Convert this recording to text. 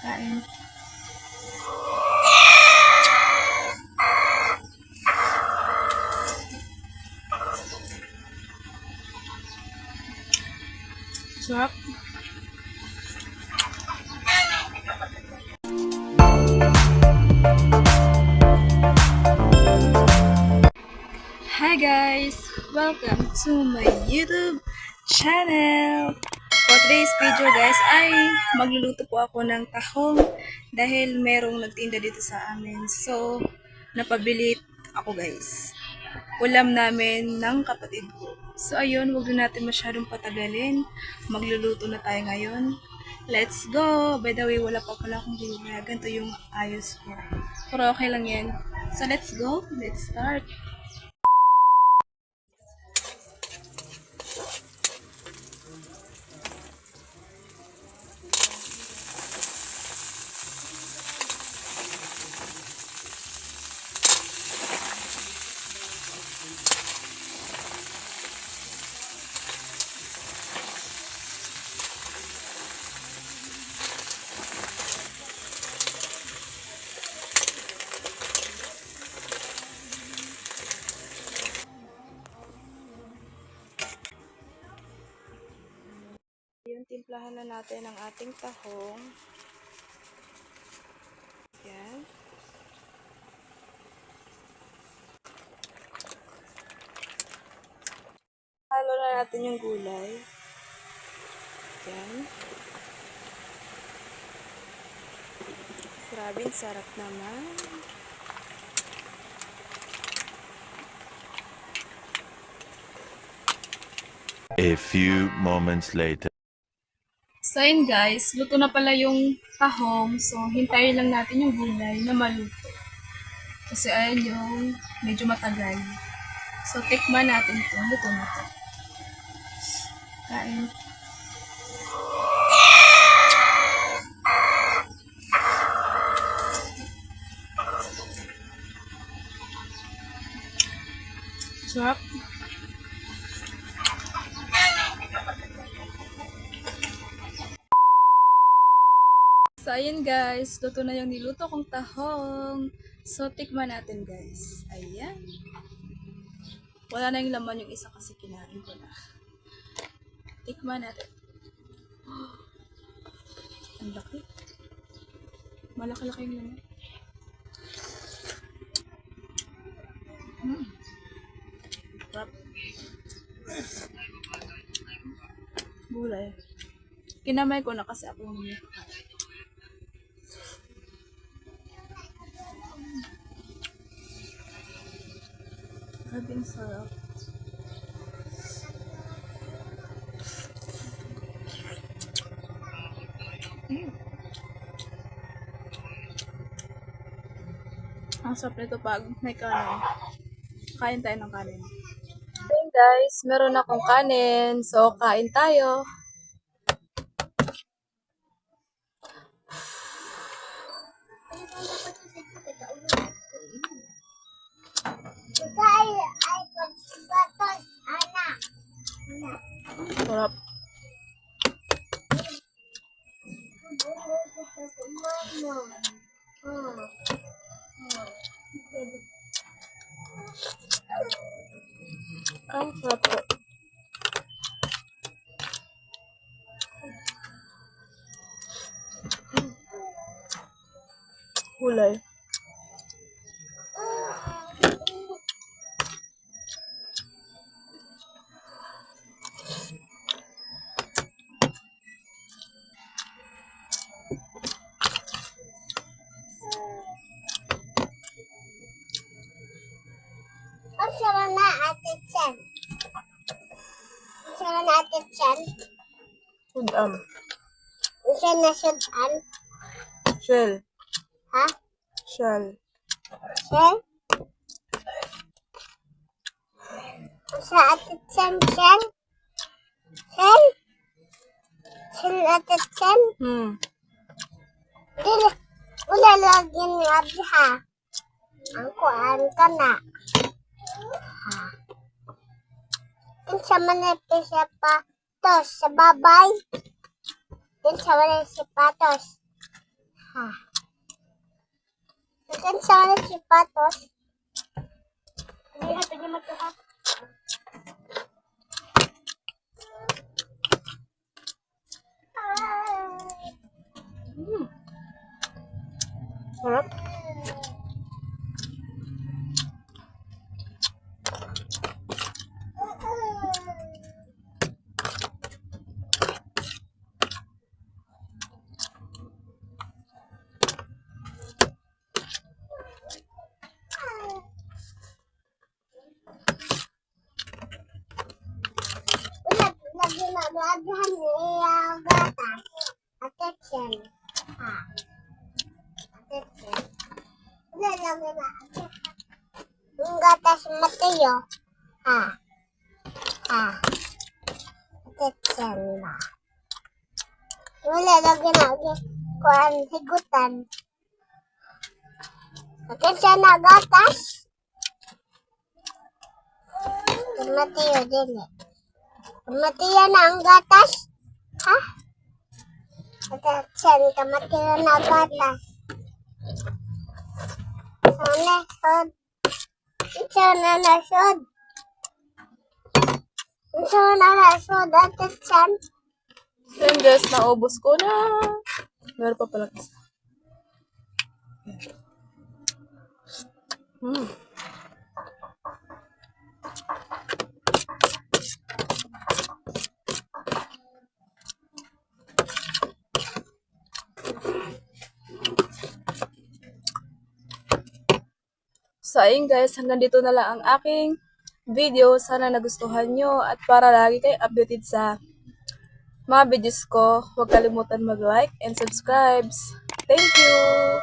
Kain. Sarap. Hi guys! Welcome to my YouTube channel! For today's video guys ay magluluto po ako ng tahong dahil merong nagtinda dito sa amin. So, napabili ako guys. Ulam namin ng kapatid ko. So ayun, huwag na natin masyadong patagalin. Magluluto na tayo ngayon. Let's go! By the way, wala pa pala akong ginagawa. Ganito yung ayos ko. Pero okay lang yan. So let's go. Let's start. Yun, timplahan na natin ang ating tahong. Yan. Halo na natin yung gulay. Yan. Grabe, sarap naman. A few moments later. So yun guys, luto na pala yung tahong. So hintayin lang natin yung gulay na maluto. Kasi ayan yung medyo matagal. So tikman natin ito. Luto na ito. Kain. Sarap. So, ayan guys. Luto na yung niluto kong tahong. So, tikman natin guys. Ayan. Wala na yung laman yung isa kasi kinain ko na. Tikman natin. Ang laki. Malaki-laki yung laman. Sarap. Gulay. Kinamay ko na kasi ako yung grabe ang sarap. Ang sarap nito pag may kanin. Kain tayo ng kanin. Okay guys, meron akong kanin. So, kain tayo. Sarap. Ang sarap po. Gulay. Sama na Ate Chen. Sama na Ate Chen. Sudam. Isa na sudan. Shell. Ha? Shell. Chen? Sa Ate Chen, Chen? Chen? Chen Ate Chen? Wala lagi ni Abi ha. Ang kuhaan ka na. Sa manipis sa patos sa babay. Sa manipis sa patos. Ha. Akin sana si Patos. Lihat aja mata ha. Sarap. Ulat, lagi na gagahan niya gata. Attention. Ha. Attention. Ulat, lagi na yung gatas Mateo. Ha. Ha. Attention ba? Wala, lagi na kuan higutan. Attention na gatas. Mateo din eh. Mateo na ang gatas. Ha? Attention, Mateo na gatas. Sana sod. Sana na sod. Sana na sod. Attention. Then guys, naubos ko na. Meron pa pala isa. So ayun guys, hanggang dito na lang ang aking video. Sana nagustuhan nyo at para lagi kayo updated sa mga videos ko, huwag kalimutan mag-like and subscribe. Thank you!